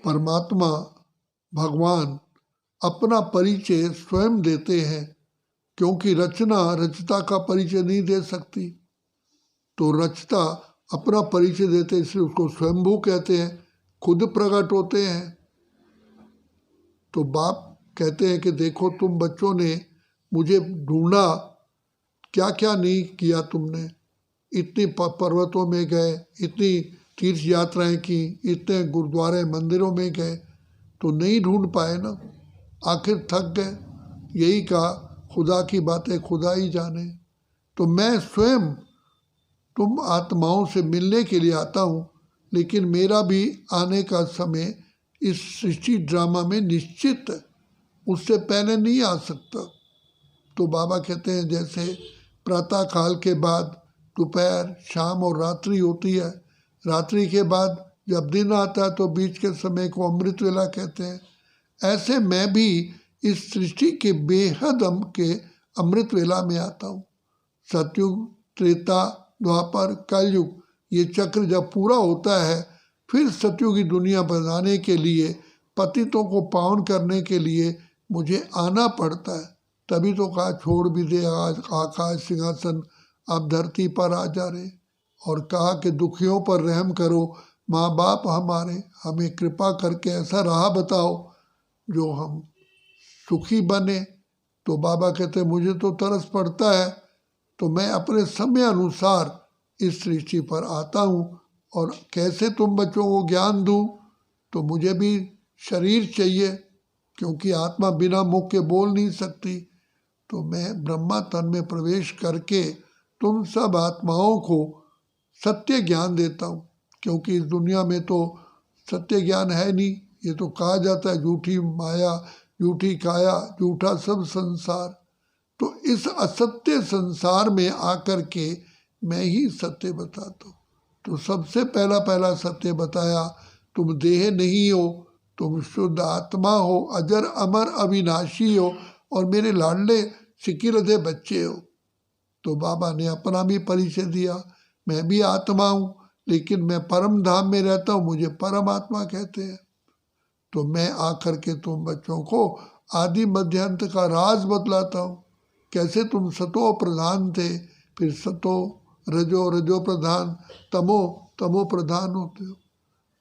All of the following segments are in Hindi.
परमात्मा भगवान अपना परिचय स्वयं देते हैं, क्योंकि रचना रचता का परिचय नहीं दे सकती। तो रचता अपना परिचय देते, इसलिए उसको स्वयंभू कहते हैं, खुद प्रकट होते हैं। तो बाप कहते हैं कि देखो तुम बच्चों ने मुझे ढूंढा, क्या क्या नहीं किया तुमने, इतनी पर्वतों में गए, इतनी तीर्थ यात्राएं की, इतने गुरुद्वारे मंदिरों में गए, तो नहीं ढूंढ पाए ना, आखिर थक गए। यही कहा खुदा की बातें खुदा ही जाने। तो मैं स्वयं तुम आत्माओं से मिलने के लिए आता हूँ, लेकिन मेरा भी आने का समय इस सृष्टि ड्रामा में निश्चित है, उससे पहले नहीं आ सकता। तो बाबा कहते हैं जैसे प्रातः काल के बाद दोपहर, शाम और रात्रि होती है, रात्रि के बाद जब दिन आता है तो बीच के समय को अमृत वेला कहते हैं, ऐसे मैं भी इस सृष्टि के बेहद के अमृत वेला में आता हूँ। सतयुग, त्रेता, द्वापर, कलयुग, ये चक्र जब पूरा होता है, फिर सतयुगी दुनिया बनाने के लिए, पतितों को पावन करने के लिए मुझे आना पड़ता है। तभी तो कहा छोड़ भी दे आकाश सिंहासन, अब धरती पर आ जा रहे, और कहा कि दुखियों पर रहम करो माँ बाप हमारे, हमें कृपा करके ऐसा राह बताओ जो हम सुखी बने। तो बाबा कहते मुझे तो तरस पड़ता है, तो मैं अपने समय अनुसार इस सृष्टि पर आता हूँ, और कैसे तुम बच्चों को ज्ञान दूँ, तो मुझे भी शरीर चाहिए, क्योंकि आत्मा बिना मुख के बोल नहीं सकती। तो मैं ब्रह्मा तन में प्रवेश करके तुम सब आत्माओं को सत्य ज्ञान देता हूँ, क्योंकि इस दुनिया में तो सत्य ज्ञान है नहीं। ये तो कहा जाता है झूठी माया, झूठी काया, झूठा सब संसार। तो इस असत्य संसार में आकर के मैं ही सत्य बताता हूँ। तो सबसे पहला सत्य बताया, तुम देह नहीं हो, तुम शुद्ध आत्मा हो, अजर अमर अविनाशी हो, और मेरे लाडले सिकिरदे बच्चे हो। तो बाबा ने अपना भी परिचय दिया, मैं भी आत्मा हूँ, लेकिन मैं परम धाम में रहता हूँ, मुझे परमात्मा कहते हैं। तो मैं आकर के तुम बच्चों को आदि मध्य अंत का राज बतलाता हूँ। कैसे तुम सतो प्रधान थे, फिर सतो रजो, रजो प्रधान, तमो, तमो प्रधान होते हो,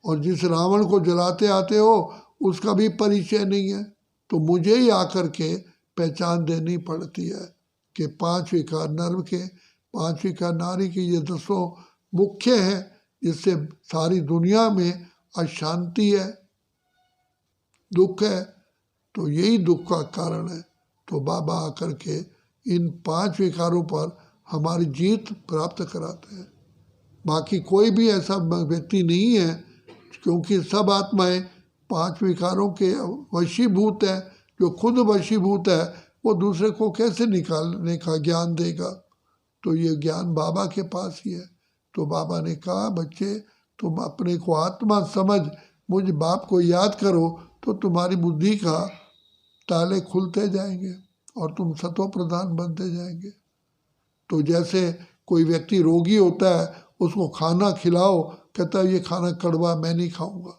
और जिस रावण को जलाते आते हो उसका भी परिचय नहीं है। तो मुझे ही आकर के पहचान देनी पड़ती है कि 5 विकार नर के, 5 विकार नारी के, ये 10 मुख्य हैं, जिससे सारी दुनिया में अशांति है, दुख है। तो यही दुख का कारण है। तो बाबा आकर के इन 5 विकारों पर हमारी जीत प्राप्त कराते हैं। बाकी कोई भी ऐसा व्यक्ति नहीं है, क्योंकि सब आत्माएं 5 विकारों के वशीभूत है। जो खुद वशीभूत है वो दूसरे को कैसे निकालने का ज्ञान देगा। तो ये ज्ञान बाबा के पास ही है। तो बाबा ने कहा बच्चे तुम अपने को आत्मा समझ मुझ बाप को याद करो, तो तुम्हारी बुद्धि का ताले खुलते जाएंगे और तुम सतो प्रधान बनते जाएंगे। तो जैसे कोई व्यक्ति रोगी होता है, उसको खाना खिलाओ, कहता है ये खाना कड़वा, मैं नहीं खाऊंगा,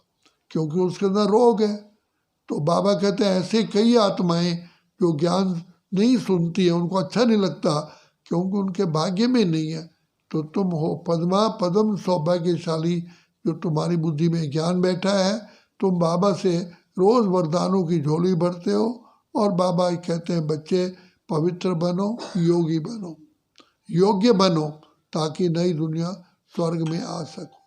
क्योंकि उसके अंदर रोग है। तो बाबा कहते हैं ऐसे कई आत्माएं जो ज्ञान नहीं सुनती है, उनको अच्छा नहीं लगता, क्योंकि उनके भाग्य में नहीं है। तो तुम हो पद्मा पद्म सौभाग्यशाली, जो तुम्हारी बुद्धि में ज्ञान बैठा है। तुम बाबा से रोज़ वरदानों की झोली भरते हो, और बाबा कहते हैं बच्चे पवित्र बनो, योगी बनो, योग्य बनो, ताकि नई दुनिया स्वर्ग में आ सको।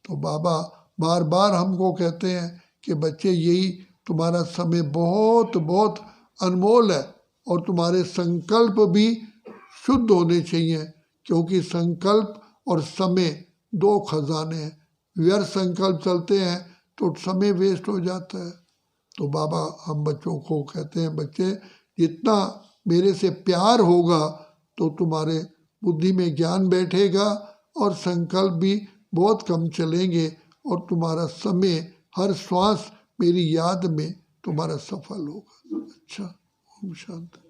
तो बाबा बार बार हमको कहते हैं कि बच्चे यही तुम्हारा समय बहुत बहुत अनमोल है, और तुम्हारे संकल्प भी शुद्ध होने चाहिए, क्योंकि संकल्प और समय 2 खजाने हैं। व्यर्थ संकल्प चलते हैं तो समय वेस्ट हो जाता है। तो बाबा हम बच्चों को कहते हैं बच्चे जितना मेरे से प्यार होगा तो तुम्हारे बुद्धि में ज्ञान बैठेगा, और संकल्प भी बहुत कम चलेंगे, और तुम्हारा समय हर श्वास मेरी याद में तुम्हारा सफल होगा। अच्छा, ओम शांति।